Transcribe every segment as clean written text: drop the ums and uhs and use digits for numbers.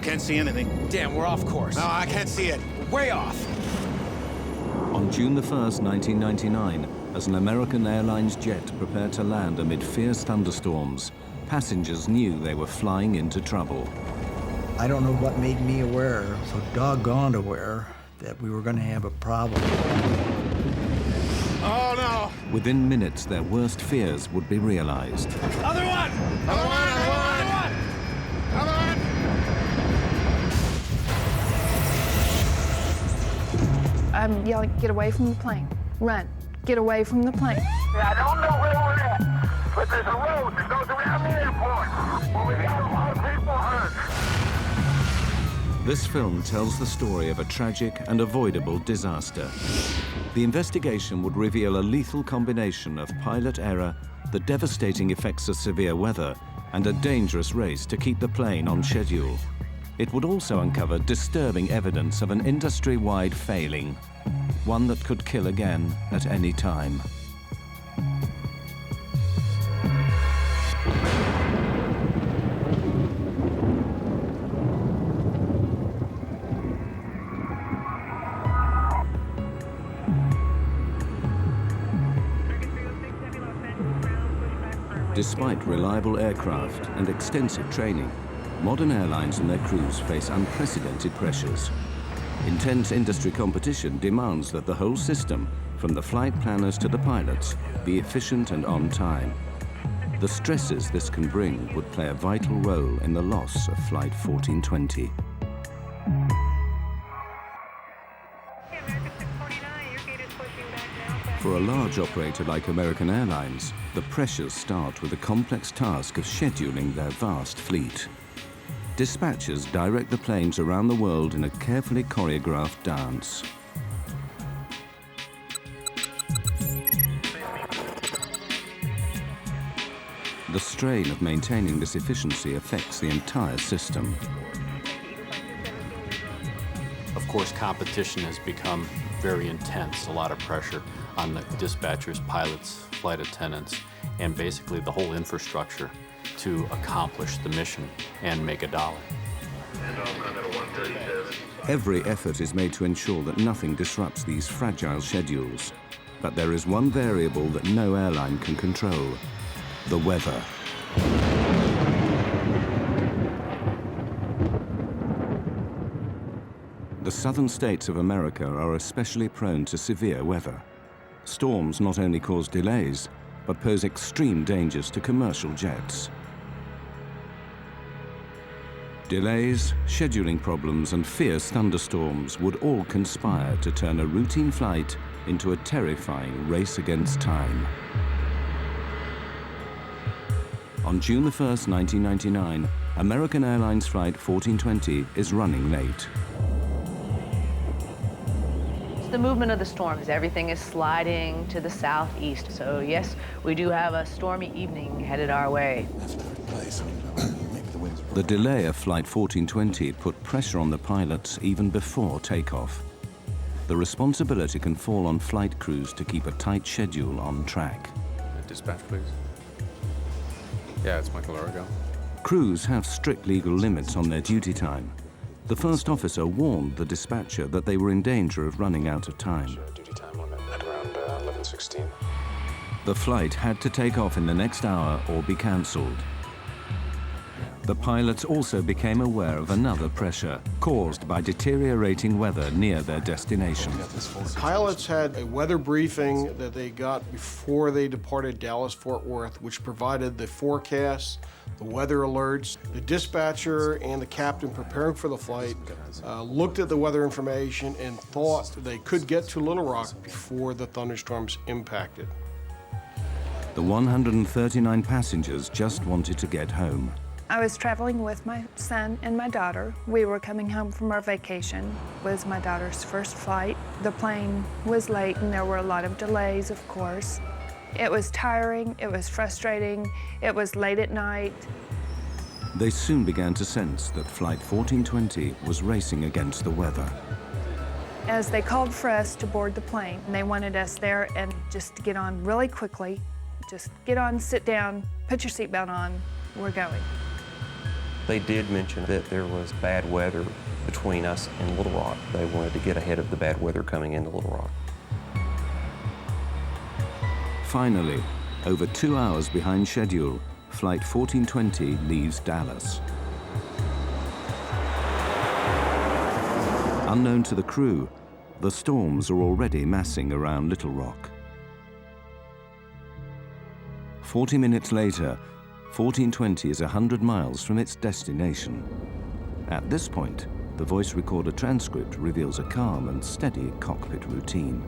I can't see anything. Damn, we're off course. No, I can't see it. We're way off. On June the 1st, 1999, as an American Airlines jet prepared to land amid fierce thunderstorms, passengers knew they were flying into trouble. I don't know what made me aware, so doggone aware, that we were going to have a problem. Oh, no! Within minutes, their worst fears would be realized. Other one! Other one! Other one! Other one! I'm yelling, get away from the plane. Run. Get away from the plane. I don't know where we're at, but there's a road that goes around the airport. Well, we got a lot of people hurt. This film tells the story of a tragic and avoidable disaster. The investigation would reveal a lethal combination of pilot error, the devastating effects of severe weather, and a dangerous race to keep the plane on schedule. It would also uncover disturbing evidence of an industry-wide failing, one that could kill again at any time. Despite reliable aircraft and extensive training, modern airlines and their crews face unprecedented pressures. Intense industry competition demands that the whole system, from the flight planners to the pilots, be efficient and on time. The stresses this can bring would play a vital role in the loss of Flight 1420. For a large operator like American Airlines, the pressures start with the complex task of scheduling their vast fleet. Dispatchers direct the planes around the world in a carefully choreographed dance. The strain of maintaining this efficiency affects the entire system. Of course, competition has become very intense, a lot of pressure on the dispatchers, pilots, flight attendants, and basically the whole infrastructure to accomplish the mission and make a dollar. Every effort is made to ensure that nothing disrupts these fragile schedules. But there is one variable that no airline can control: the weather. The southern states of America are especially prone to severe weather. Storms not only cause delays, but pose extreme dangers to commercial jets. Delays, scheduling problems, and fierce thunderstorms would all conspire to turn a routine flight into a terrifying race against time. On June the 1st, 1999, American Airlines Flight 1420 is running late. The movement of the storms, everything is sliding to the southeast. So yes, we do have a stormy evening headed our way. The delay of Flight 1420 put pressure on the pilots even before takeoff. The responsibility can fall on flight crews to keep a tight schedule on track. Dispatch, please. Yeah, it's Michael Arago. Crews have strict legal limits on their duty time. The first officer warned the dispatcher that they were in danger of running out of time. Duty time limit at around 11:16. The flight had to take off in the next hour or be cancelled. The pilots also became aware of another pressure caused by deteriorating weather near their destination. Pilots had a weather briefing that they got before they departed Dallas-Fort Worth, which provided the forecasts, the weather alerts. The dispatcher and the captain preparing for the flight looked at the weather information and thought they could get to Little Rock before the thunderstorms impacted. The 139 passengers just wanted to get home. I was traveling with my son and my daughter. We were coming home from our vacation. It was my daughter's first flight. The plane was late and there were a lot of delays, of course. It was tiring, it was frustrating, it was late at night. They soon began to sense that Flight 1420 was racing against the weather. As they called for us to board the plane, they wanted us there and just to get on really quickly. Just get on, sit down, put your seatbelt on, we're going. They did mention that there was bad weather between us and Little Rock. They wanted to get ahead of the bad weather coming into Little Rock. Finally, over 2 hours behind schedule, Flight 1420 leaves Dallas. Unknown to the crew, the storms are already massing around Little Rock. 40 minutes later, 1420 is 100 miles from its destination. At this point, the voice recorder transcript reveals a calm and steady cockpit routine.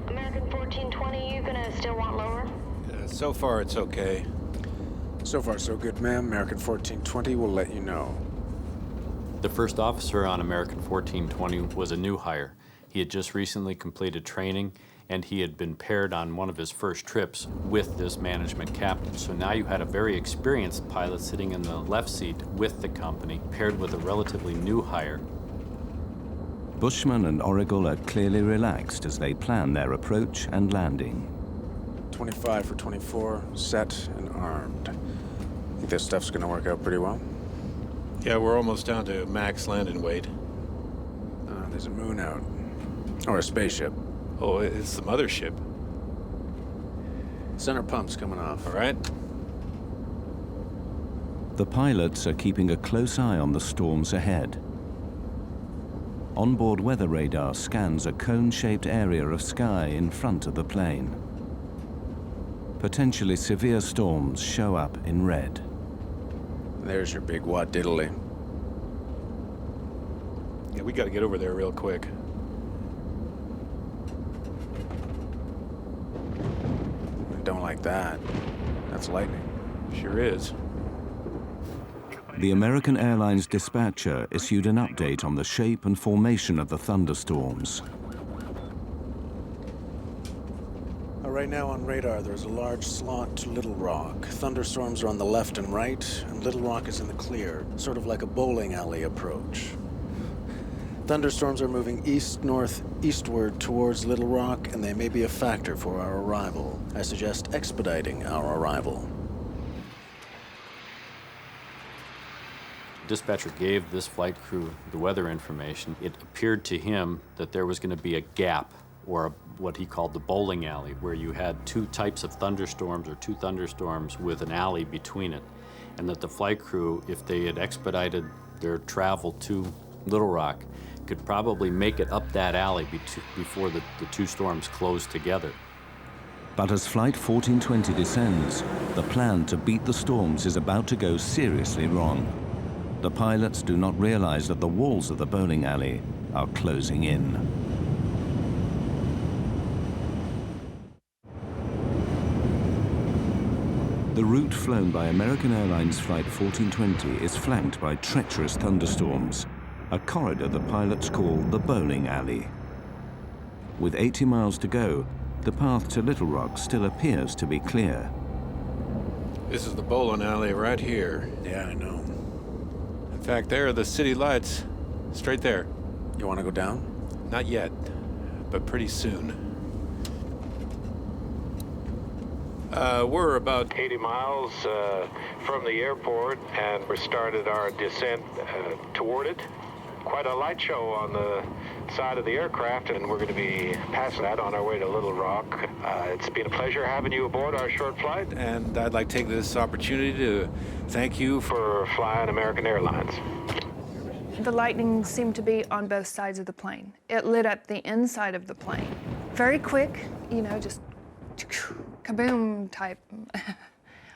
American 1420, you gonna still want lower? So far, it's okay. So far, so good, ma'am. American 1420 will let you know. The first officer on American 1420 was a new hire. He had just recently completed training, and he had been paired on one of his first trips with this management captain. So now you had a very experienced pilot sitting in the left seat with the company, paired with a relatively new hire. Bushman and Origal are clearly relaxed as they plan their approach and landing. 25 for 24, set and armed. Think this stuff's gonna work out pretty well? Yeah, we're almost down to max landing weight. There's a moon out. Or a spaceship. Oh, it's the mothership. Center pump's coming off. All right. The pilots are keeping a close eye on the storms ahead. Onboard weather radar scans a cone-shaped area of sky in front of the plane. Potentially severe storms show up in red. There's your big what diddly. Yeah, we got to get over there real quick. Don't like that. That's lightning. Sure is. The American Airlines dispatcher issued an update on the shape and formation of the thunderstorms. Right now on radar, there's a large slot to Little Rock. Thunderstorms are on the left and right, and Little Rock is in the clear, sort of like a bowling alley approach. Thunderstorms are moving east-north-eastward towards Little Rock, and they may be a factor for our arrival. I suggest expediting our arrival. Dispatcher gave this flight crew the weather information. It appeared to him that there was going to be a gap, or what he called the bowling alley, where you had two types of thunderstorms or two thunderstorms with an alley between it. And that the flight crew, if they had expedited their travel to Little Rock, could probably make it up that alley before the two storms closed together. But as Flight 1420 descends, the plan to beat the storms is about to go seriously wrong. The pilots do not realize that the walls of the bowling alley are closing in. The route flown by American Airlines Flight 1420 is flanked by treacherous thunderstorms, a corridor the pilots call the bowling alley. With 80 miles to go, the path to Little Rock still appears to be clear. This is the bowling alley right here. Yeah, I know. In fact, there are the city lights. Straight there. You want to go down? Not yet, but pretty soon. We're about 80 miles from the airport, and we started our descent toward it. Quite a light show on the side of the aircraft, and we're going to be passing that on our way to Little Rock. It's been a pleasure having you aboard our short flight. And I'd like to take this opportunity to thank you for flying American Airlines. The lightning seemed to be on both sides of the plane. It lit up the inside of the plane. Very quick, you know, just kaboom type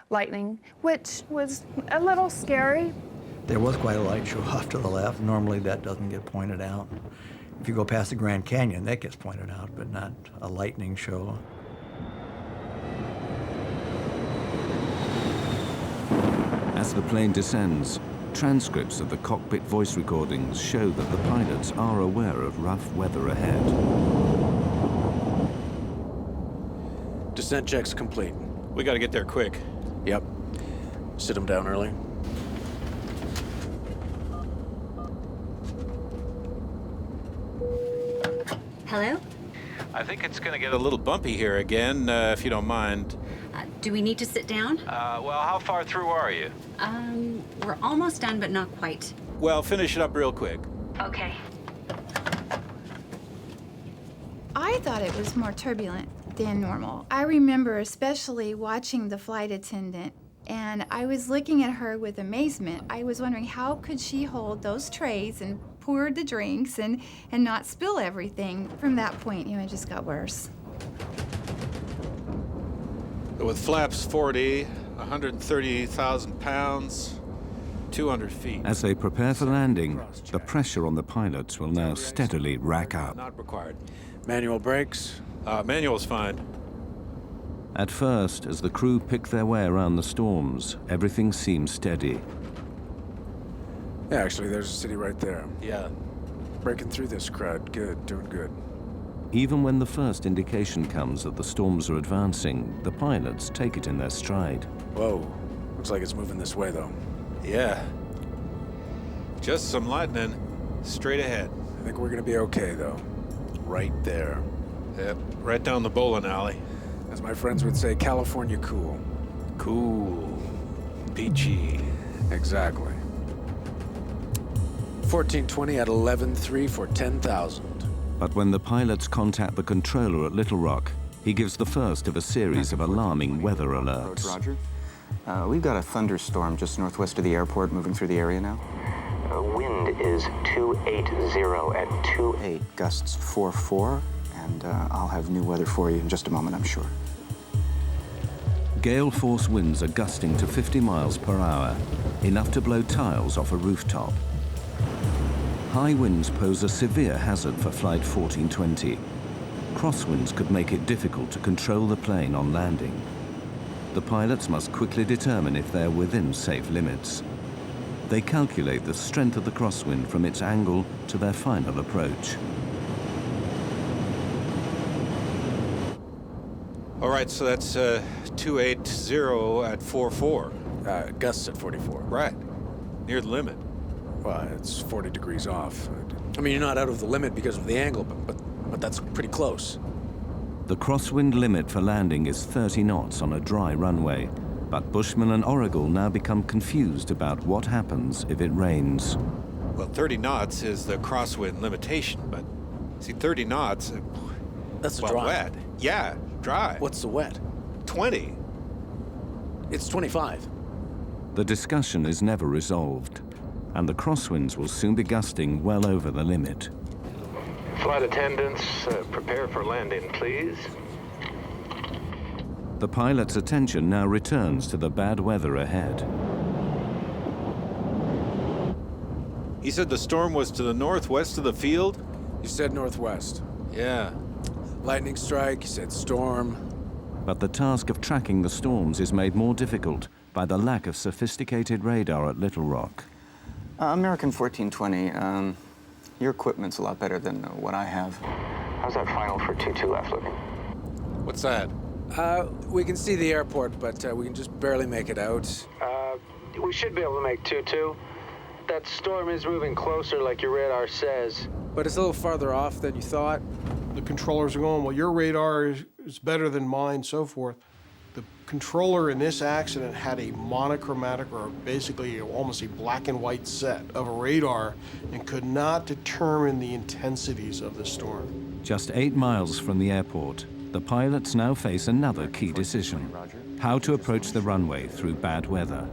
lightning, which was a little scary. There was quite a light show off to the left. Normally that doesn't get pointed out. If you go past the Grand Canyon, that gets pointed out, but not a lightning show. As the plane descends, transcripts of the cockpit voice recordings show that the pilots are aware of rough weather ahead. Descent checks complete. We got to get there quick. Yep. Sit them down early. Hello? I think it's going to get a little bumpy here again, if you don't mind. Do we need to sit down? Well, how far through are you? We're almost done, but not quite. Well, finish it up real quick. Okay. I thought it was more turbulent than normal. I remember especially watching the flight attendant, and I was looking at her with amazement. I was wondering how could she hold those trays and pour the drinks and not spill everything. From that point, it just got worse. With flaps 40, 130,000 pounds, 200 feet. As they prepare for landing, the pressure on the pilots will now steadily rack up. Not required. Manual brakes? Manual's fine. At first, as the crew pick their way around the storms, everything seems steady. Yeah, actually, there's a city right there. Yeah. Breaking through this crowd. Good, doing good. Even when the first indication comes that the storms are advancing, the pilots take it in their stride. Whoa. Looks like it's moving this way, though. Yeah. Just some lightning straight ahead. I think we're gonna be okay, though. Right there. Yep, right down the bowling alley. As my friends would say, California cool. Cool. Peachy. Exactly. 1420 at 11.3 for 10,000. But when the pilots contact the controller at Little Rock, he gives the first of a series of alarming weather alerts. Roger. We've got a thunderstorm just northwest of the airport moving through the area now. Wind is 280 at 2.8, gusts 4.4, and I'll have new weather for you in just a moment, I'm sure. Gale force winds are gusting to 50 miles per hour, enough to blow tiles off a rooftop. High winds pose a severe hazard for Flight 1420. Crosswinds could make it difficult to control the plane on landing. The pilots must quickly determine if they're within safe limits. They calculate the strength of the crosswind from its angle to their final approach. All right, so that's 280 at 4.4. Gusts at 44. Right, near the limit. Well, it's 40 degrees off. I mean, you're not out of the limit because of the angle, but that's pretty close. The crosswind limit for landing is 30 knots on a dry runway, but Bushman and Oracle now become confused about what happens if it rains. Well, 30 knots is the crosswind limitation, but see, 30 knots, that's well, dry. Wet. Yeah, dry. What's the wet? 20. It's 25. The discussion is never resolved, and the crosswinds will soon be gusting well over the limit. Flight attendants, prepare for landing, please. The pilot's attention now returns to the bad weather ahead. He said the storm was to the northwest of the field? You said northwest. Yeah. Lightning strike, you said storm. But the task of tracking the storms is made more difficult by the lack of sophisticated radar at Little Rock. American 1420, your equipment's a lot better than what I have. How's that final for 2-2 left looking? What's that? We can see the airport, but we can just barely make it out. We should be able to make 2-2. That storm is moving closer like your radar says. But it's a little farther off than you thought. The controllers are going, well, your radar is better than mine, so forth. The controller in this accident had a monochromatic, or basically almost a black and white set of a radar, and could not determine the intensities of the storm. Just 8 miles from the airport, the pilots now face another key decision: how to approach the runway through bad weather.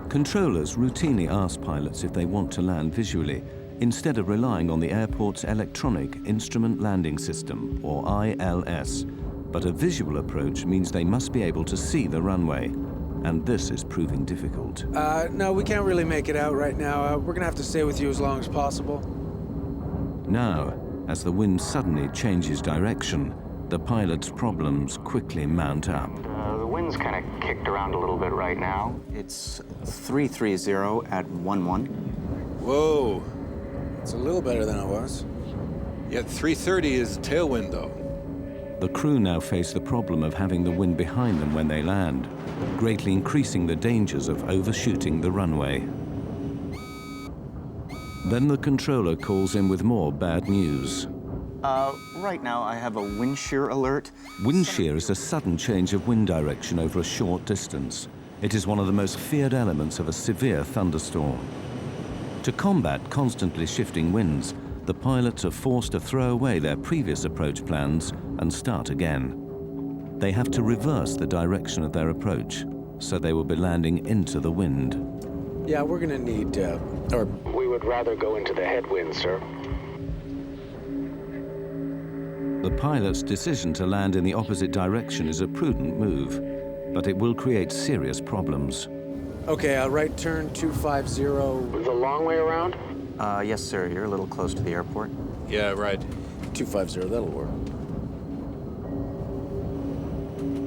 Controllers routinely ask pilots if they want to land visually, instead of relying on the airport's Electronic Instrument Landing System, or ILS. But a visual approach means they must be able to see the runway, and this is proving difficult. No, we can't really make it out right now. We're gonna have to stay with you as long as possible. Now, as the wind suddenly changes direction, the pilot's problems quickly mount up. The wind's kind of kicked around a little bit right now. It's 330 at 11. Whoa. It's a little better than it was. Yeah, 330 is tailwind, though. The crew now face the problem of having the wind behind them when they land, greatly increasing the dangers of overshooting the runway. Then the controller calls in with more bad news. Right now, I have a wind shear alert. Wind shear is a sudden change of wind direction over a short distance. It is one of the most feared elements of a severe thunderstorm. To combat constantly shifting winds, the pilots are forced to throw away their previous approach plans and start again. They have to reverse the direction of their approach, so they will be landing into the wind. Yeah, we're gonna need, We would rather go into the headwind, sir. The pilot's decision to land in the opposite direction is a prudent move, but it will create serious problems. Okay, right turn 250. The long way around? Yes, sir. You're a little close to the airport. Yeah, right. 250, that'll work.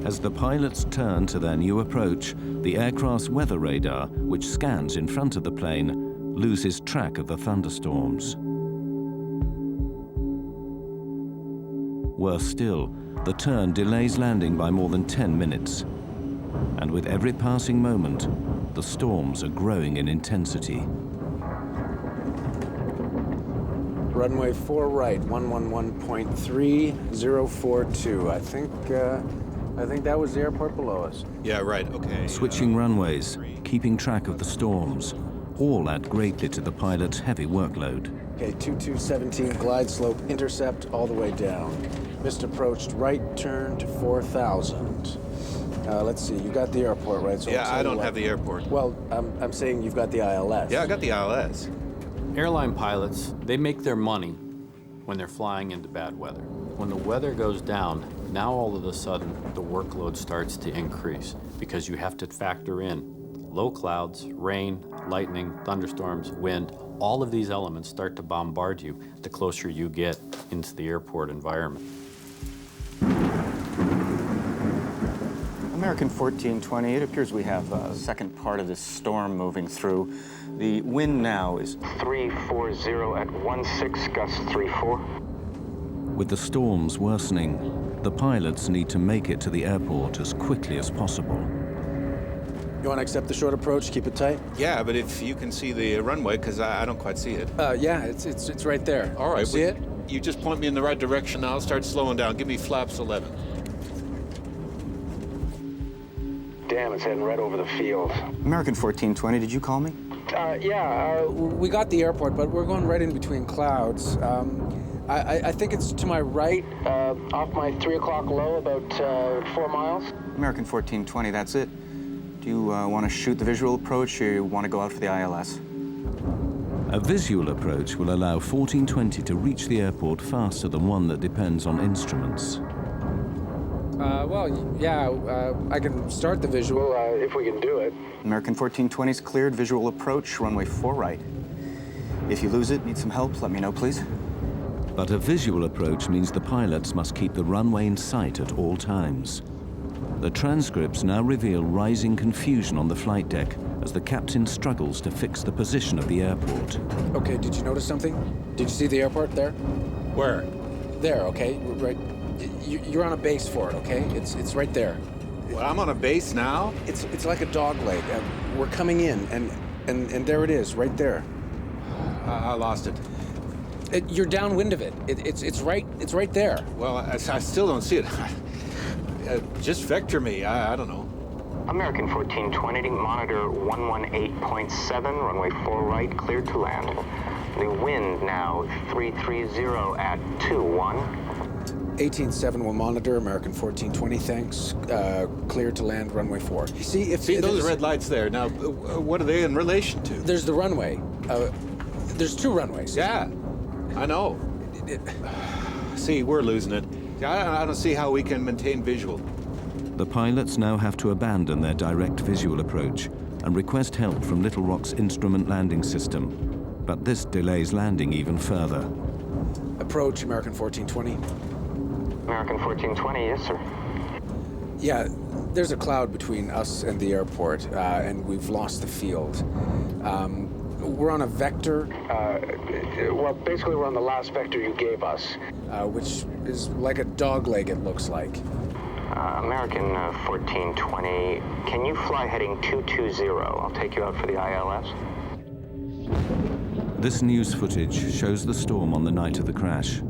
As the pilots turn to their new approach, the aircraft's weather radar, which scans in front of the plane, loses track of the thunderstorms. Worse still, the turn delays landing by more than 10 minutes. And with every passing moment, the storms are growing in intensity. Runway 4 right, 111.3042. I think that was the airport below us. Yeah, right, okay. Switching runways, keeping track of the storms, all add greatly to the pilot's heavy workload. Okay, 2217, glide slope, intercept all the way down. Missed approached, right turn to 4000. Let's see, you got the airport, right? So Yeah, I don't have the airport. Well, I'm saying you've got the ILS. Yeah, I got the ILS. Airline pilots, they make their money when they're flying into bad weather. When the weather goes down, now all of a sudden the workload starts to increase because you have to factor in low clouds, rain, lightning, thunderstorms, wind. All of these elements start to bombard you the closer you get into the airport environment. American 1420, it appears we have a second part of this storm moving through. The wind now is 340 at 16, gust 34. With the storms worsening, the pilots need to make it to the airport as quickly as possible. You want to accept the short approach, keep it tight? Yeah, but if you can see the runway, because I don't quite see it. Yeah, it's right there. All right. You see it? You just point me in the right direction, I'll start slowing down. Give me flaps 11. Damn, it's heading right over the field. American 1420, did you call me? We got the airport, but we're going right in between clouds. I think it's to my right, Off my 3 o'clock low, about 4 miles. American 1420, that's it. Do you want to shoot the visual approach, or you want to go out for the ILS? A visual approach will allow 1420 to reach the airport faster than one that depends on instruments. I can start the visual. If we can do it. American 1420's cleared, visual approach, runway 4 right. If you lose it, need some help, let me know, please. But a visual approach means the pilots must keep the runway in sight at all times. The transcripts now reveal rising confusion on the flight deck as the captain struggles to fix the position of the airport. Okay, did you notice something? Did you see the airport there? Where? There, okay, right. You're on a base for it, okay? It's right there. Well, I'm on a base now? It's like a dog leg. We're coming in, and there it is, right there. I lost it. You're downwind of it. It's right there. Well, I still don't see it. Just vector me. I don't know. American 1420, monitor 118.7, runway 4 right, cleared to land. The wind now 330 at 21. 18.7 will monitor, American 1420, thanks. Cleared to land, runway 4. See those red lights there. Now, what are they in relation to? There's the runway. There's 2 runways. Yeah, I know. See, we're losing it. I don't see how we can maintain visual. The pilots now have to abandon their direct visual approach and request help from Little Rock's instrument landing system. But this delays landing even further. Approach, American 1420. American 1420, yes, sir. Yeah, there's a cloud between us and the airport, and we've lost the field. We're on a vector. Well, basically, we're on the last vector you gave us. Which is like a dog leg, it looks like. American 1420, can you fly heading 220? I'll take you out for the ILS. This news footage shows the storm on the night of the crash.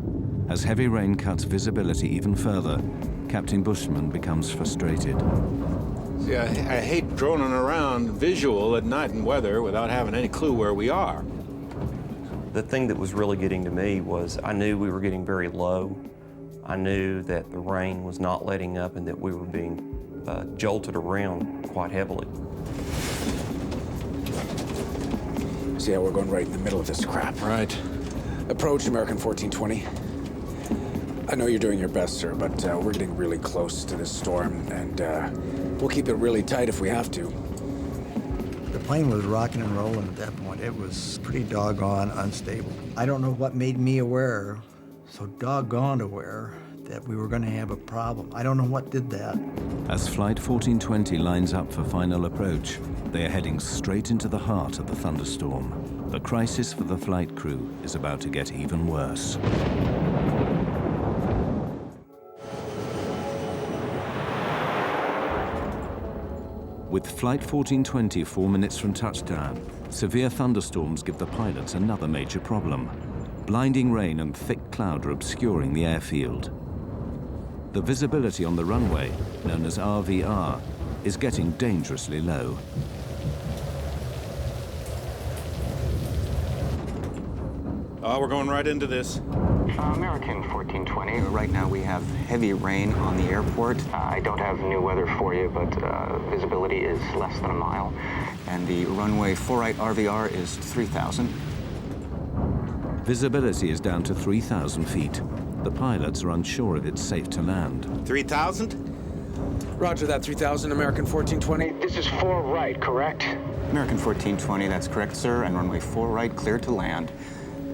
As heavy rain cuts visibility even further, Captain Bushman becomes frustrated. See, I hate droning around visual at night and weather without having any clue where we are. The thing that was really getting to me was I knew we were getting very low. I knew that the rain was not letting up and that we were being jolted around quite heavily. See how we're going right in the middle of this crap? Right. Approach American 1420. I know you're doing your best, sir, but we're getting really close to this storm, and we'll keep it really tight if we have to. The plane was rocking and rolling at that point. It was pretty doggone unstable. I don't know what made me aware, so doggone aware, that we were going to have a problem. I don't know what did that. As Flight 1420 lines up for final approach, they are heading straight into the heart of the thunderstorm. The crisis for the flight crew is about to get even worse. With Flight 1420 4 minutes from touchdown, severe thunderstorms give the pilots another major problem. Blinding rain and thick cloud are obscuring the airfield. The visibility on the runway, known as RVR, is getting dangerously low. We're going right into this. American 1420. Right now we have heavy rain on the airport. I don't have new weather for you, but visibility is less than a mile. And the runway 48 RVR is 3,000. Visibility is down to 3,000 feet. The pilots are unsure if it's safe to land. 3,000? Roger that, 3,000, American 1420. This is 4 right, correct? American 1420, that's correct, sir, and runway 4 right, clear to land.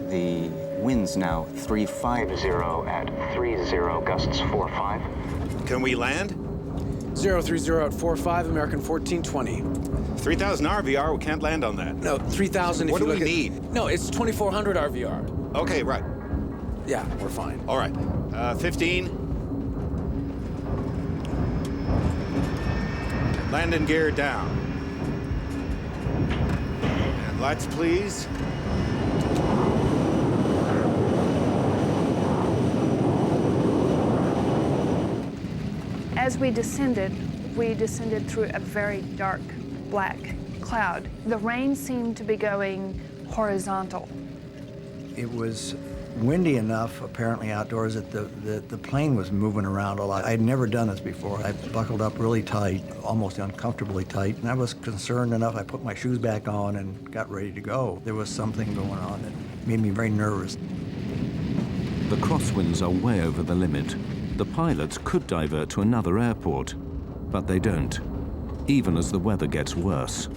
The wind's now 350 at 30, gusts 45. Can we land? 030 at 45, American 1420. 3,000 RVR, we can't land on that. No, 3,000 if what you do look we at... need? No, it's 2,400 RVR. Okay, right. Yeah, we're fine. All right. 15. Landing gear down. And lights, please. As we descended through a very dark black cloud. The rain seemed to be going horizontal. It was windy enough, apparently outdoors, that the plane was moving around a lot. I'd never done this before. I buckled up really tight, almost uncomfortably tight, and I was concerned enough. I put my shoes back on and got ready to go. There was something going on that made me very nervous. The crosswinds are way over the limit. The pilots could divert to another airport, but they don't, even as the weather gets worse.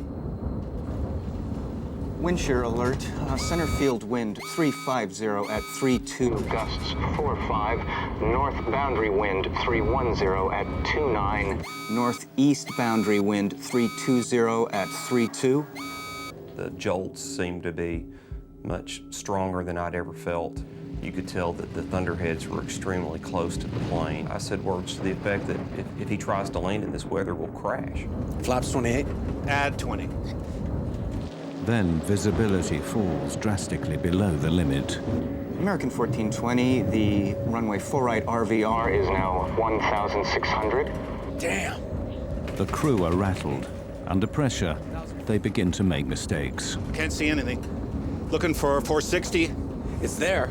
Wind shear alert. Center field wind 350 at 32. Gusts 45. North boundary wind 310 at 29. Northeast boundary wind 320 at 32. The jolts seemed to be much stronger than I'd ever felt. You could tell that the thunderheads were extremely close to the plane. I said words to the effect that if he tries to land in this weather, we'll crash. Flaps 28. Add 20. Then visibility falls drastically below the limit. American 1420, the runway 4 right RVR is now 1,600. Damn. The crew are rattled. Under pressure, they begin to make mistakes. Can't see anything. Looking for 460. It's there.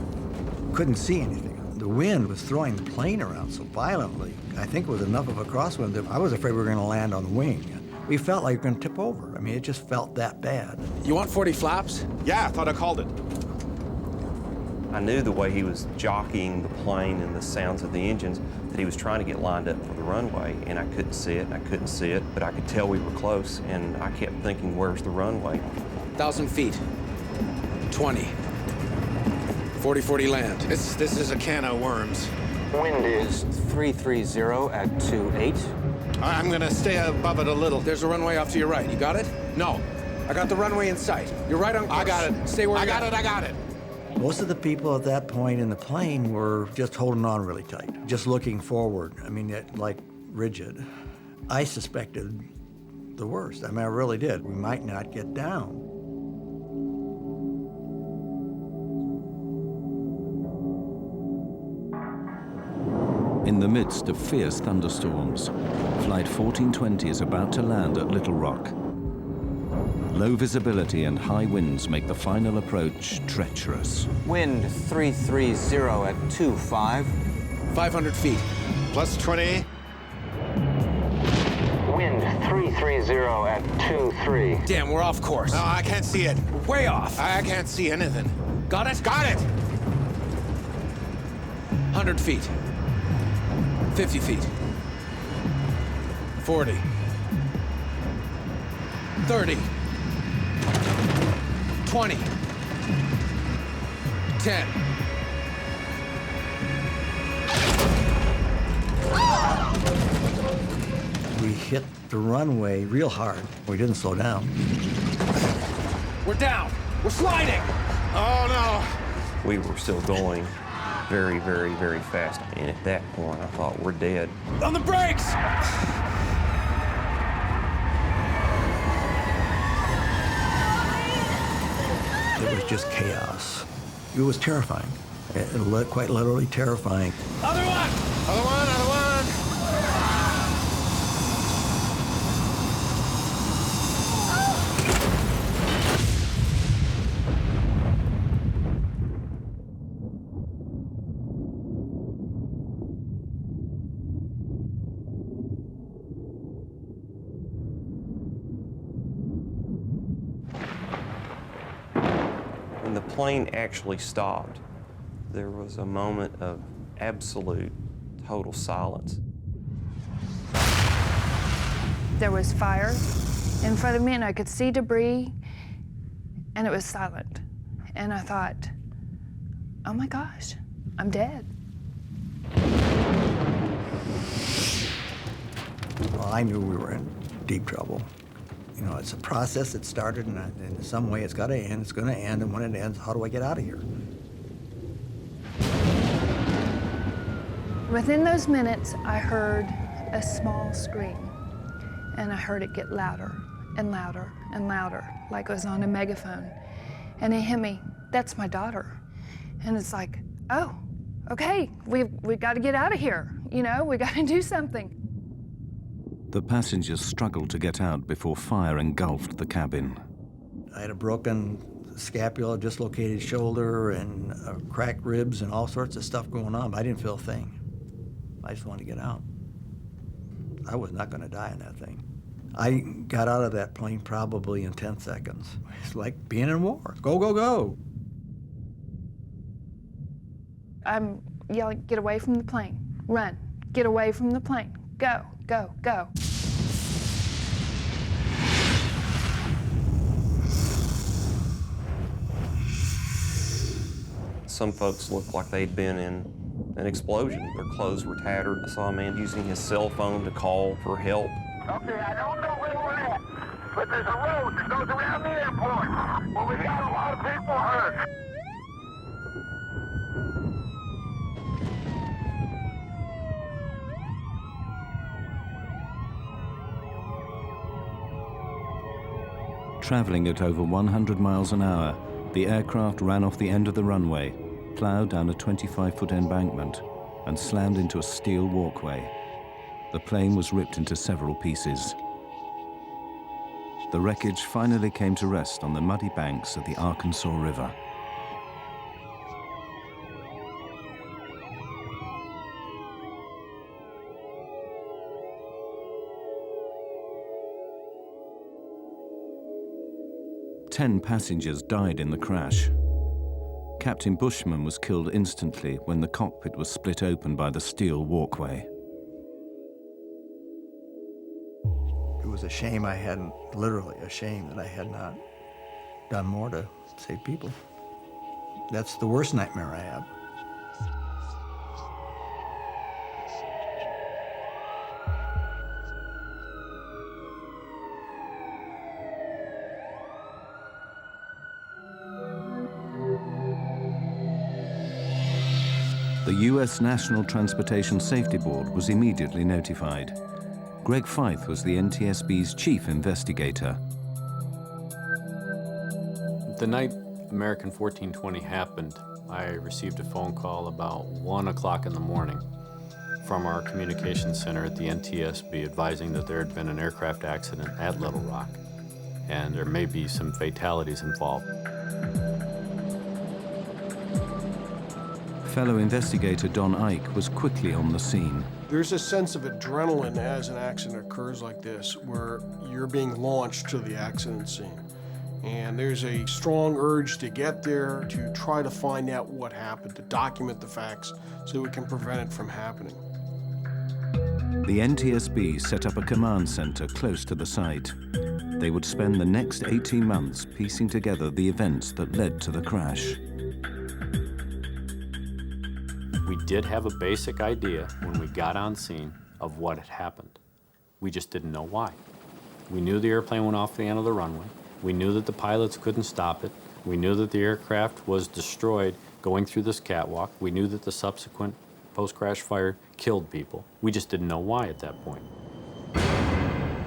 Couldn't see anything. The wind was throwing the plane around so violently. I think it was enough of a crosswind that I was afraid we were going to land on the wing. We felt like we were going to tip over. I mean, it just felt that bad. You want 40 flaps? Yeah, I thought I called it. I knew the way he was jockeying the plane and the sounds of the engines that he was trying to get lined up for the runway, and I couldn't see it, and I couldn't see it, but I could tell we were close, and I kept thinking, where's the runway? 1,000 feet. 20. 40-40 land. This is a can of worms. Wind is 330 at 28. I'm gonna stay above it a little. There's a runway off to your right. You got it? No. I got the runway in sight. You're right on course. I got it. Stay where you got it. I got it. Most of the people at that point in the plane were just holding on really tight, just looking forward. I mean, like rigid. I suspected the worst. I mean, I really did. We might not get down. In the midst of fierce thunderstorms, Flight 1420 is about to land at Little Rock. Low visibility and high winds make the final approach treacherous. Wind 330 at 25. 500 feet. Plus 20. Wind 330 at 23. Damn, we're off course. No, I can't see it. Way off. I can't see anything. Got it? Got it! 100 feet. 50 feet. 40. 30. 20. 10. We hit the runway real hard. We didn't slow down. We're down. We're sliding. Oh, no. We were still going very, very, very fast. And at that point, I thought, we're dead. On the brakes! It was just chaos. It was terrifying. Quite literally terrifying. Other one! Other one, other one! When the plane actually stopped, there was a moment of absolute, total silence. There was fire in front of me, and I could see debris, and it was silent. And I thought, oh my gosh, I'm dead. Well, I knew we were in deep trouble. You know, it's a process that started, and in some way it's got to end. It's going to end, and when it ends, how do I get out of here? Within those minutes, I heard a small scream, and I heard it get louder and louder and louder, like it was on a megaphone. And it hit me, that's my daughter. And it's like, oh, okay, we've got to get out of here. You know, we got to do something. The passengers struggled to get out before fire engulfed the cabin. I had a broken scapula, dislocated shoulder, and cracked ribs, and all sorts of stuff going on, but I didn't feel a thing. I just wanted to get out. I was not going to die in that thing. I got out of that plane probably in 10 seconds. It's like being in war. Go, go, go. I'm yelling, get away from the plane. Run, get away from the plane. Go, go, go. Some folks looked like they'd been in an explosion. Their clothes were tattered. I saw a man using his cell phone to call for help. Okay, I don't know where we're at, but there's a road that goes around the airport. Well, we got a lot of people hurt. Traveling at over 100 miles an hour, the aircraft ran off the end of the runway, plowed down a 25-foot embankment, and slammed into a steel walkway. The plane was ripped into several pieces. The wreckage finally came to rest on the muddy banks of the Arkansas River. Ten passengers died in the crash. Captain Bushman was killed instantly when the cockpit was split open by the steel walkway. It was a shame I hadn't, literally a shame that I had not done more to save people. That's the worst nightmare I have. The U.S. National Transportation Safety Board was immediately notified. Greg Fife was the NTSB's chief investigator. The night American 1420 happened, I received a phone call about 1 o'clock in the morning. from our communications center at the NTSB advising that there had been an aircraft accident at Little Rock, and there may be some fatalities involved. Fellow investigator Don Ike was quickly on the scene. There's a sense of adrenaline as an accident occurs like this, where you're being launched to the accident scene. And there's a strong urge to get there, to try to find out what happened, to document the facts so we can prevent it from happening. The NTSB set up a command center close to the site. They would spend the next 18 months piecing together the events that led to the crash. We did have a basic idea when we got on scene of what had happened. We just didn't know why. We knew the airplane went off the end of the runway. We knew that the pilots couldn't stop it. We knew that the aircraft was destroyed going through this catwalk. We knew that the subsequent post-crash fire killed people. We just didn't know why at that point.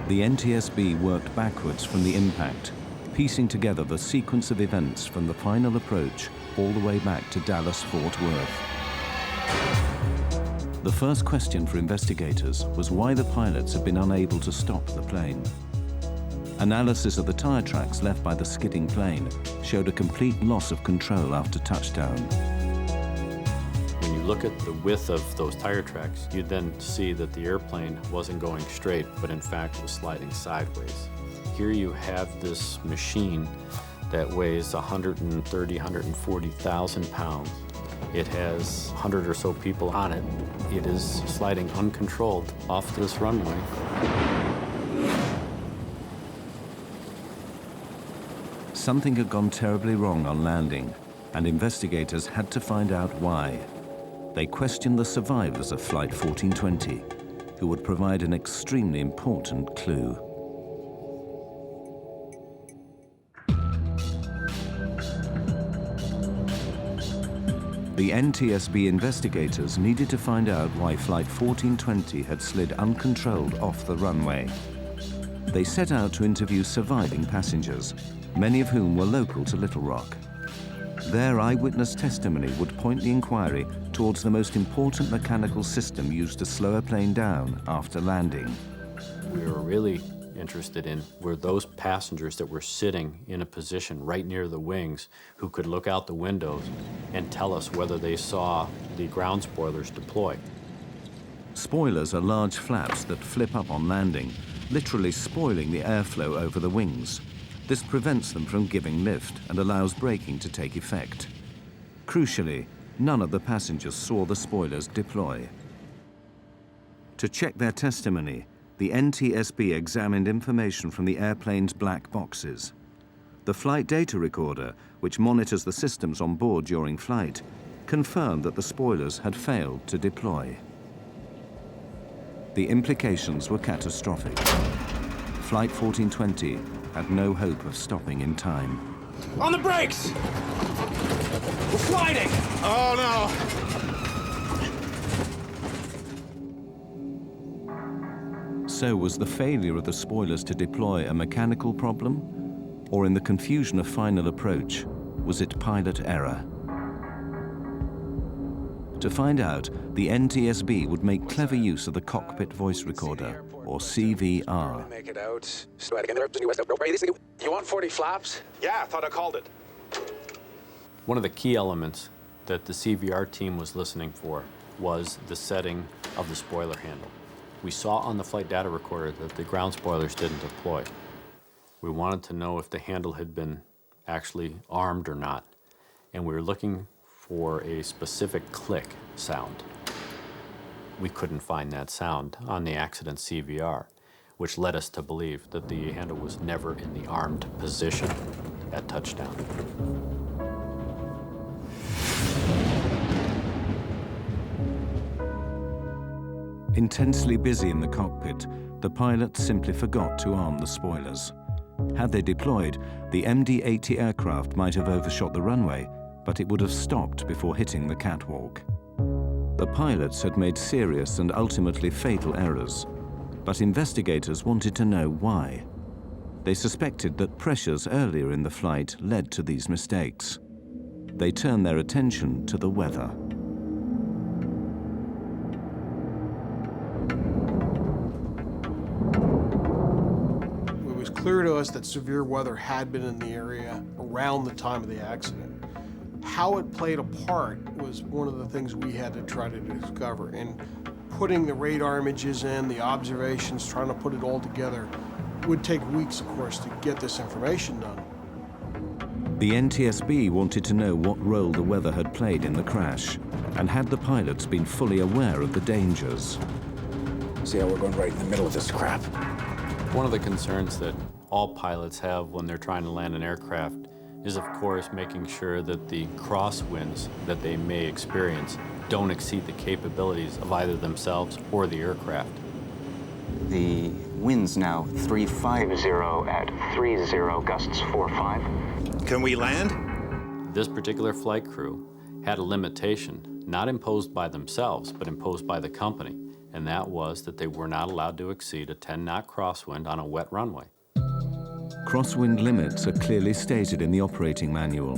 The NTSB worked backwards from the impact, piecing together the sequence of events from the final approach all the way back to Dallas-Fort Worth. The first question for investigators was why the pilots had been unable to stop the plane. Analysis of the tire tracks left by the skidding plane showed a complete loss of control after touchdown. When you look at the width of those tire tracks, you then see that the airplane wasn't going straight, but in fact was sliding sideways. Here you have this machine that weighs 130, 140,000 pounds. It has 100 or so people on it. It is sliding uncontrolled off this runway. Something had gone terribly wrong on landing, and investigators had to find out why. They questioned the survivors of Flight 1420, who would provide an extremely important clue. The NTSB investigators needed to find out why Flight 1420 had slid uncontrolled off the runway. They set out to interview surviving passengers, many of whom were local to Little Rock. Their eyewitness testimony would point the inquiry towards the most important mechanical system used to slow a plane down after landing. We were really interested in were those passengers that were sitting in a position right near the wings who could look out the windows and tell us whether they saw the ground spoilers deploy. Spoilers are large flaps that flip up on landing, literally spoiling the airflow over the wings. This prevents them from giving lift and allows braking to take effect. Crucially, none of the passengers saw the spoilers deploy. To check their testimony, the NTSB examined information from the airplane's black boxes. The flight data recorder, which monitors the systems on board during flight, confirmed that the spoilers had failed to deploy. The implications were catastrophic. Flight 1420 had no hope of stopping in time. On the brakes! We're sliding! Oh, no! So was the failure of the spoilers to deploy a mechanical problem? Or in the confusion of final approach, was it pilot error? To find out, the NTSB would make clever use of the cockpit voice recorder, or CVR. Make it out. You want 40 flaps? Yeah, I thought I called it. One of the key elements that the CVR team was listening for was the setting of the spoiler handle. We saw on the flight data recorder that the ground spoilers didn't deploy. We wanted to know if the handle had been actually armed or not, and we were looking for a specific click sound. We couldn't find that sound on the accident CVR, which led us to believe that the handle was never in the armed position at touchdown. Intensely busy in the cockpit, the pilots simply forgot to arm the spoilers. Had they deployed, the MD-80 aircraft might have overshot the runway, but it would have stopped before hitting the catwalk. The pilots had made serious and ultimately fatal errors, but investigators wanted to know why. They suspected that pressures earlier in the flight led to these mistakes. They turned their attention to the weather. clear to us that severe weather had been in the area around the time of the accident. How it played a part was one of the things we had to try to discover. And putting the radar images in, the observations, trying to put it all together, would take weeks, of course, to get this information done. The NTSB wanted to know what role the weather had played in the crash, and had the pilots been fully aware of the dangers. See how we're going right in the middle of this crap? One of the concerns that all pilots have when they're trying to land an aircraft is, of course, making sure that the crosswinds that they may experience don't exceed the capabilities of either themselves or the aircraft. The wind's now 350 at 30, gusts 4.5. Can we land? This particular flight crew had a limitation, not imposed by themselves, but imposed by the company, and that was that they were not allowed to exceed a 10-knot crosswind on a wet runway. Crosswind limits are clearly stated in the operating manual.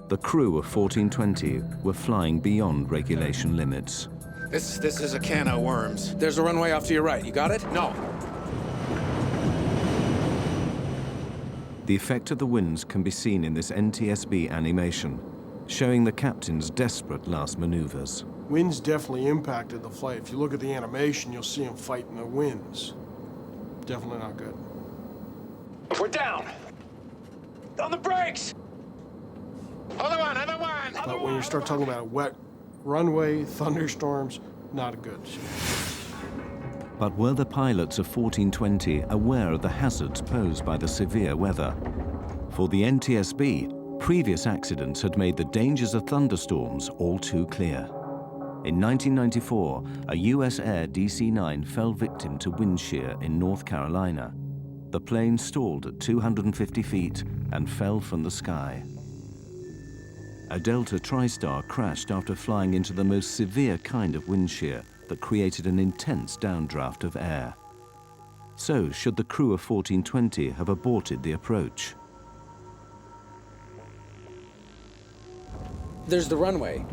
The crew of 1420 were flying beyond regulation limits. This is a can of worms. There's a runway off to your right. You got it? No. The effect of the winds can be seen in this NTSB animation, showing the captain's desperate last maneuvers. Winds definitely impacted the flight. If you look at the animation, you'll see them fighting the winds. Definitely not good. We're down. On the brakes. Other one. But when you start talking about a wet runway, thunderstorms, not good. But were the pilots of 1420 aware of the hazards posed by the severe weather? For the NTSB, previous accidents had made the dangers of thunderstorms all too clear. In 1994, a US Air DC-9 fell victim to wind shear in North Carolina. The plane stalled at 250 feet and fell from the sky. A Delta TriStar crashed after flying into the most severe kind of wind shear that created an intense downdraft of air. So, should the crew of 1420 have aborted the approach? There's the runway.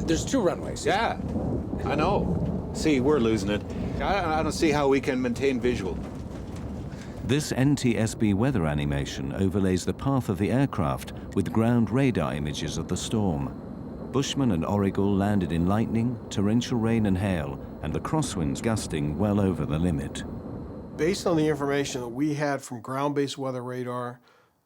There's two runways. Yeah, I know. See, we're losing it. I don't see how we can maintain visual. This NTSB weather animation overlays the path of the aircraft with ground radar images of the storm. Bushman and Origal landed in lightning, torrential rain and hail, and the crosswinds gusting well over the limit. Based on the information that we had from ground-based weather radar,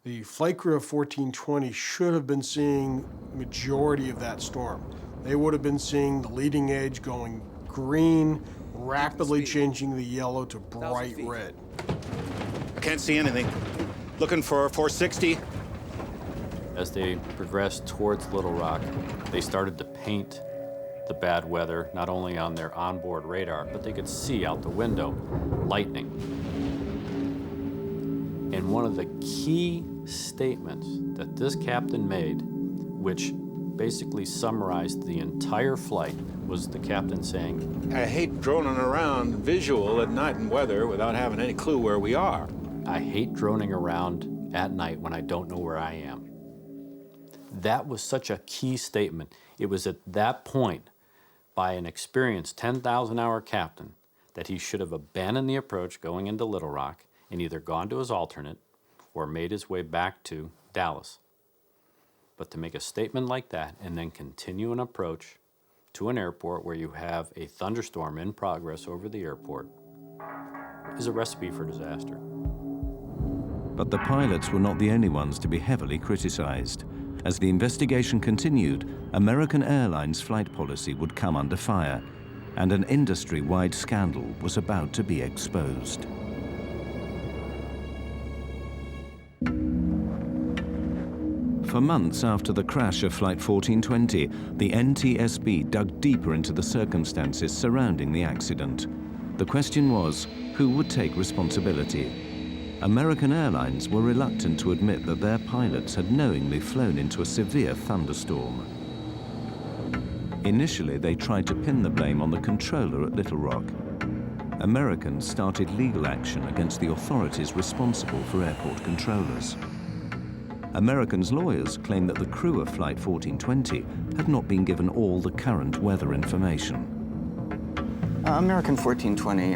the flight crew of 1420 should have been seeing majority of that storm. They would have been seeing the leading edge going green, rapidly changing the yellow to bright red. I can't see anything. Looking for 460. As they progressed towards Little Rock, they started to paint the bad weather not only on their onboard radar, but they could see out the window lightning. And one of the key statements that this captain made, which basically summarized the entire flight, was the captain saying, I hate droning around visual at night in weather without having any clue where we are. I hate droning around at night when I don't know where I am. That was such a key statement. It was at that point, by an experienced 10,000-hour captain, that he should have abandoned the approach going into Little Rock and either gone to his alternate or made his way back to Dallas. But to make a statement like that and then continue an approach to an airport where you have a thunderstorm in progress over the airport is a recipe for disaster. But the pilots were not the only ones to be heavily criticized. As the investigation continued, American Airlines flight policy would come under fire, and an industry-wide scandal was about to be exposed. For months after the crash of Flight 1420, the NTSB dug deeper into the circumstances surrounding the accident. The question was, who would take responsibility? American Airlines were reluctant to admit that their pilots had knowingly flown into a severe thunderstorm. Initially, they tried to pin the blame on the controller at Little Rock. Americans started legal action against the authorities responsible for airport controllers. Americans' lawyers claimed that the crew of Flight 1420 had not been given all the current weather information. American 1420,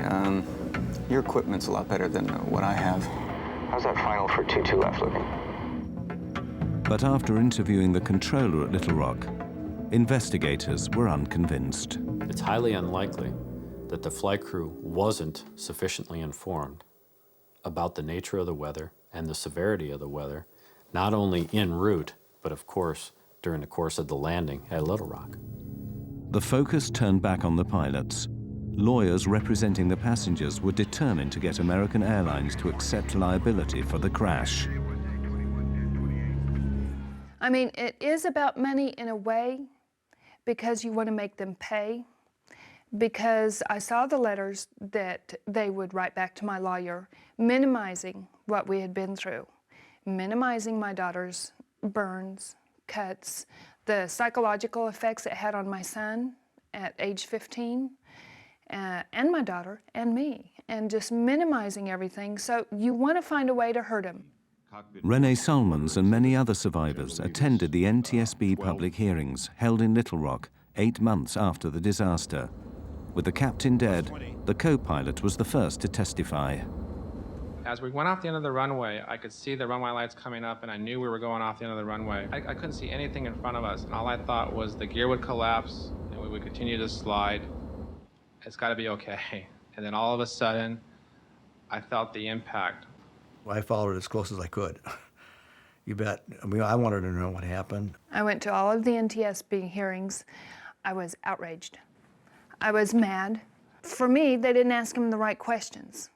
your equipment's a lot better than what I have. How's that final for 22 left looking? But after interviewing the controller at Little Rock, investigators were unconvinced. It's highly unlikely that the flight crew wasn't sufficiently informed about the nature of the weather and the severity of the weather, not only en route, but of course during the course of the landing at Little Rock. The focus turned back on the pilots. Lawyers representing the passengers were determined to get American Airlines to accept liability for the crash. I mean, it is about money in a way, because you want to make them pay. Because I saw the letters that they would write back to my lawyer, minimizing what we had been through, minimizing my daughter's burns, cuts, the psychological effects it had on my son at age 15, and my daughter and me, and just minimizing everything. So you want to find a way to hurt him. Renee Solomons and many other survivors attended the NTSB public hearings held in Little Rock 8 months after the disaster. With the captain dead, the co-pilot was the first to testify. As we went off the end of the runway, I could see the runway lights coming up, and I knew we were going off the end of the runway. I couldn't see anything in front of us, and all I thought was the gear would collapse, and we would continue to slide. It's got to be okay. And then all of a sudden, I felt the impact. Well, I followed it as close as I could. You bet. I mean, I wanted to know what happened. I went to all of the NTSB hearings. I was outraged. I was mad. For me, they didn't ask him the right questions.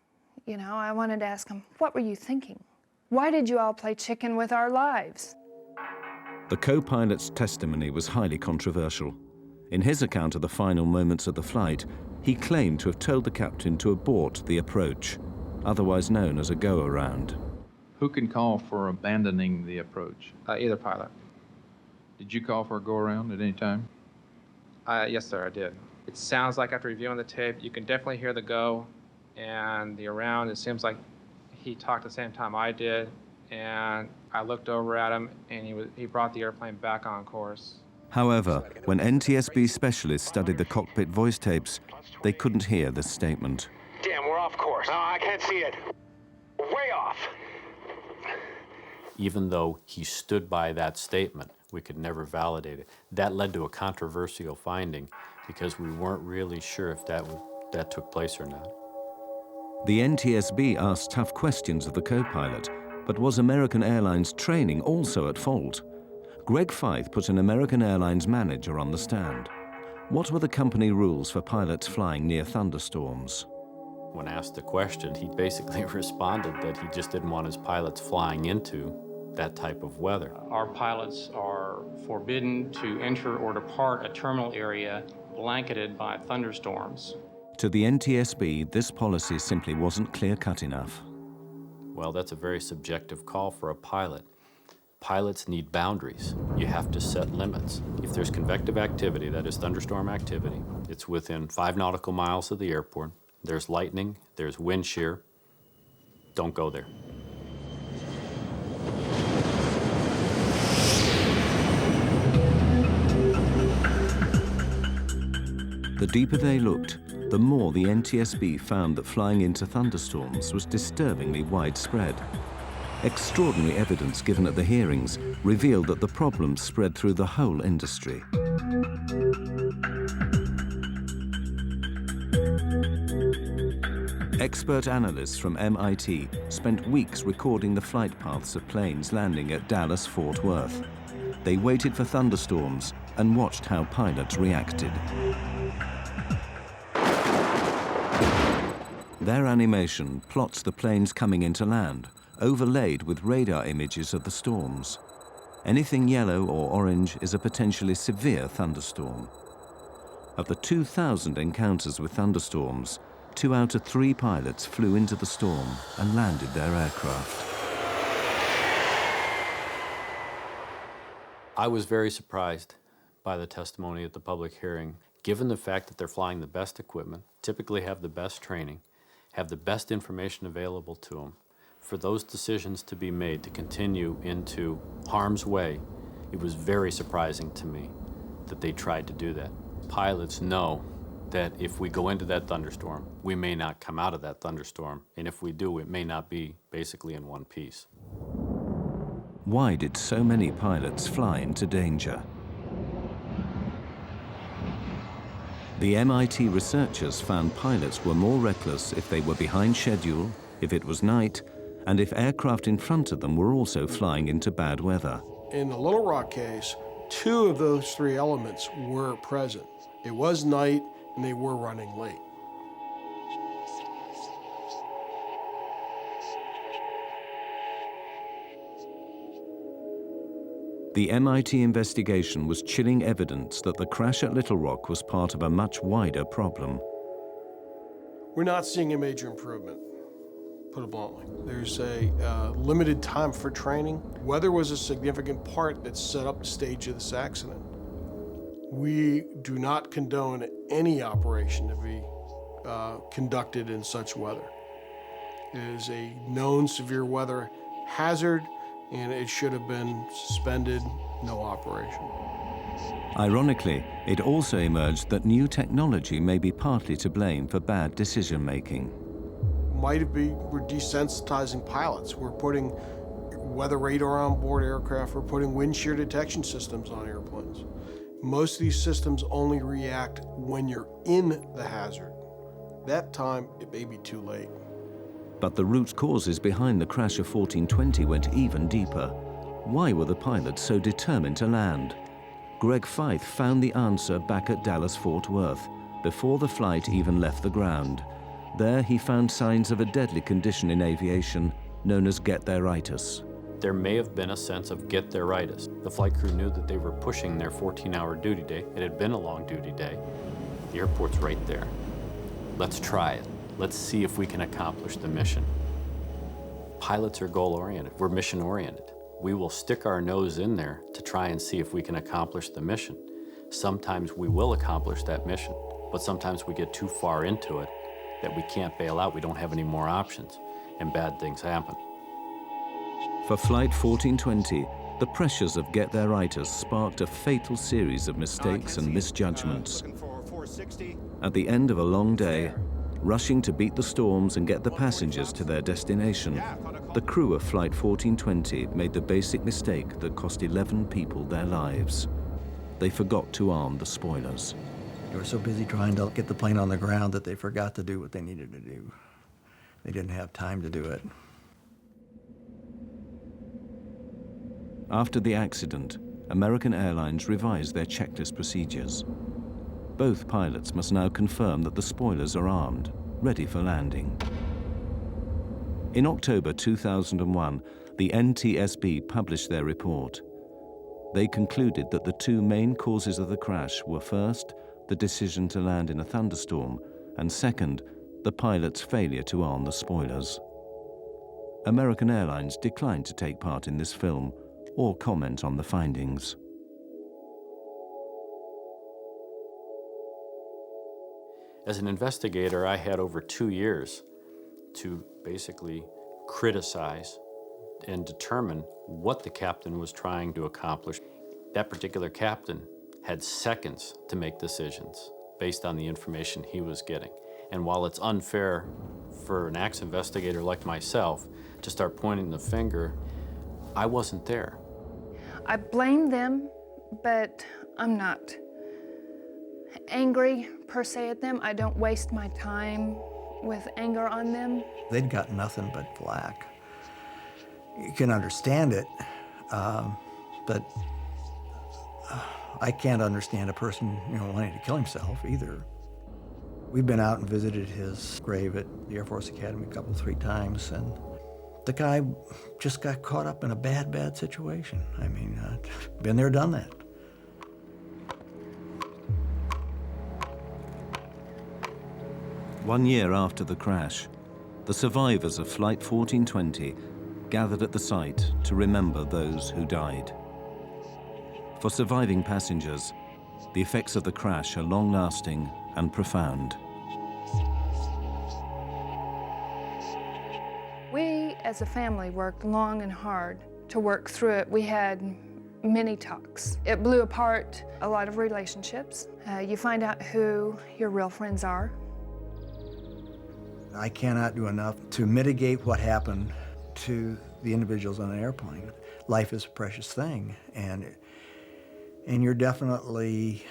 You know, I wanted to ask him, what were you thinking? Why did you all play chicken with our lives? The co-pilot's testimony was highly controversial. In his account of the final moments of the flight, he claimed to have told the captain to abort the approach, otherwise known as a go-around. Who can call for abandoning the approach? Either pilot. Did you call for a go-around at any time? Yes, sir, I did. It sounds like after reviewing the tape, you can definitely hear the go and the around. It seems like he talked the same time I did, and I looked over at him, and he brought the airplane back on course. However, when NTSB specialists studied the cockpit voice tapes, they couldn't hear this statement. Damn, we're off course. No, I can't see it. Way off. Even though he stood by that statement, we could never validate it. That led to a controversial finding because we weren't really sure if that took place or not. The NTSB asked tough questions of the co-pilot, but was American Airlines training also at fault? Greg Feith put an American Airlines manager on the stand. What were the company rules for pilots flying near thunderstorms? When asked the question, he basically responded that he just didn't want his pilots flying into that type of weather. Our pilots are forbidden to enter or depart a terminal area blanketed by thunderstorms. To the NTSB, this policy simply wasn't clear-cut enough. Well, that's a very subjective call for a pilot. Pilots need boundaries. You have to set limits. If there's convective activity, that is thunderstorm activity, it's within 5 nautical miles of the airport, there's lightning, there's wind shear, don't go there. The deeper they looked, the more the NTSB found that flying into thunderstorms was disturbingly widespread. Extraordinary evidence given at the hearings revealed that the problem spread through the whole industry. Expert analysts from MIT spent weeks recording the flight paths of planes landing at Dallas-Fort Worth. They waited for thunderstorms and watched how pilots reacted. Their animation plots the planes coming into land, overlaid with radar images of the storms. Anything yellow or orange is a potentially severe thunderstorm. Of the 2,000 encounters with thunderstorms, 2 out of 3 pilots flew into the storm and landed their aircraft. I was very surprised by the testimony at the public hearing, given the fact that they're flying the best equipment, typically have the best training, have the best information available to them. For those decisions to be made to continue into harm's way, it was very surprising to me that they tried to do that. Pilots know that if we go into that thunderstorm, we may not come out of that thunderstorm, and if we do, it may not be basically in one piece. Why did so many pilots fly into danger? The MIT researchers found pilots were more reckless if they were behind schedule, if it was night, and if aircraft in front of them were also flying into bad weather. In the Little Rock case, 2 of those 3 elements were present. It was night, and they were running late. The MIT investigation was chilling evidence that the crash at Little Rock was part of a much wider problem. We're not seeing a major improvement, put it bluntly. There's a limited time for training. Weather was a significant part that set up the stage of this accident. We do not condone any operation to be conducted in such weather. It is a known severe weather hazard, and it should have been suspended, no operation. Ironically, it also emerged that new technology may be partly to blame for bad decision-making. We're desensitizing pilots. We're putting weather radar on board aircraft. We're putting wind shear detection systems on airplanes. Most of these systems only react when you're in the hazard. That time, it may be too late. But the root causes behind the crash of 1420 went even deeper. Why were the pilots so determined to land? Greg Feith found the answer back at Dallas-Fort Worth, before the flight even left the ground. There he found signs of a deadly condition in aviation known as get-there-itis. There may have been a sense of get-there-itis. The flight crew knew that they were pushing their 14-hour duty day. It had been a long duty day. The airport's right there. Let's try it. Let's see if we can accomplish the mission. Pilots are goal-oriented. We're mission-oriented. We will stick our nose in there to try and see if we can accomplish the mission. Sometimes we will accomplish that mission, but sometimes we get too far into it that we can't bail out. We don't have any more options, and bad things happen. For Flight 1420, the pressures of get-there-itis sparked a fatal series of mistakes and misjudgments. At the end of a long day, rushing to beat the storms and get the passengers to their destination, the crew of Flight 1420 made the basic mistake that cost 11 people their lives. They forgot to arm the spoilers. They were so busy trying to get the plane on the ground that they forgot to do what they needed to do. They didn't have time to do it. After the accident, American Airlines revised their checklist procedures. Both pilots must now confirm that the spoilers are armed, ready for landing. In October 2001, the NTSB published their report. They concluded that the 2 main causes of the crash were first, the decision to land in a thunderstorm, and second, the pilot's failure to arm the spoilers. American Airlines declined to take part in this film or comment on the findings. As an investigator, I had over 2 years to basically criticize and determine what the captain was trying to accomplish. That particular captain had seconds to make decisions based on the information he was getting. And while it's unfair for an acts investigator like myself to start pointing the finger, I wasn't there. I blame them, but I'm not angry per se at them. I don't waste my time with anger on them. They'd got nothing but flack. You can understand it, but I can't understand a person, wanting to kill himself either. We've been out and visited his grave at the Air Force Academy a couple, 3 times, and the guy just got caught up in a bad situation. I mean, been there, done that. One year after the crash, the survivors of Flight 1420 gathered at the site to remember those who died. For surviving passengers, the effects of the crash are long-lasting and profound. We, as a family, worked long and hard to work through it. We had many talks. It blew apart a lot of relationships. You find out who your real friends are. I cannot do enough to mitigate what happened to the individuals on an airplane. Life is a precious thing, and you're definitely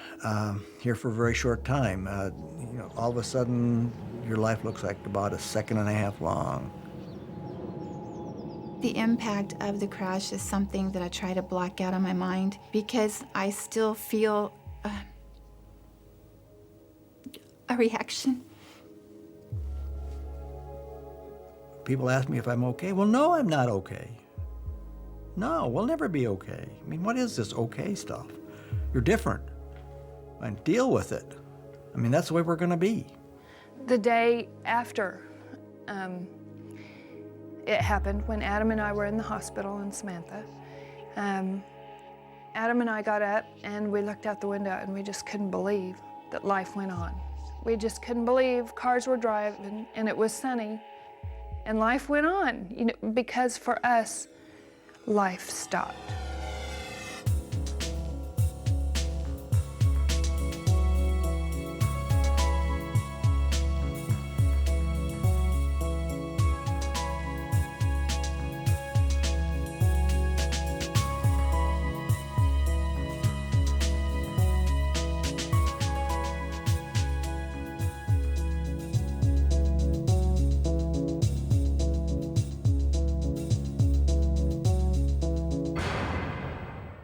here for a very short time. You know, all of a sudden, your life looks like about a second and a half long. The impact of the crash is something that I try to block out of my mind because I still feel a reaction. People ask me if I'm okay. Well, no, I'm not okay. No, we'll never be okay. I mean, what is this okay stuff? You're different, and deal with it. I mean, that's the way we're gonna be. The day after it happened, when Adam and I were in the hospital in Samantha, Adam and I got up and we looked out the window and we just couldn't believe that life went on. We just couldn't believe cars were driving and it was sunny and life went on, you know, because for us, life stopped.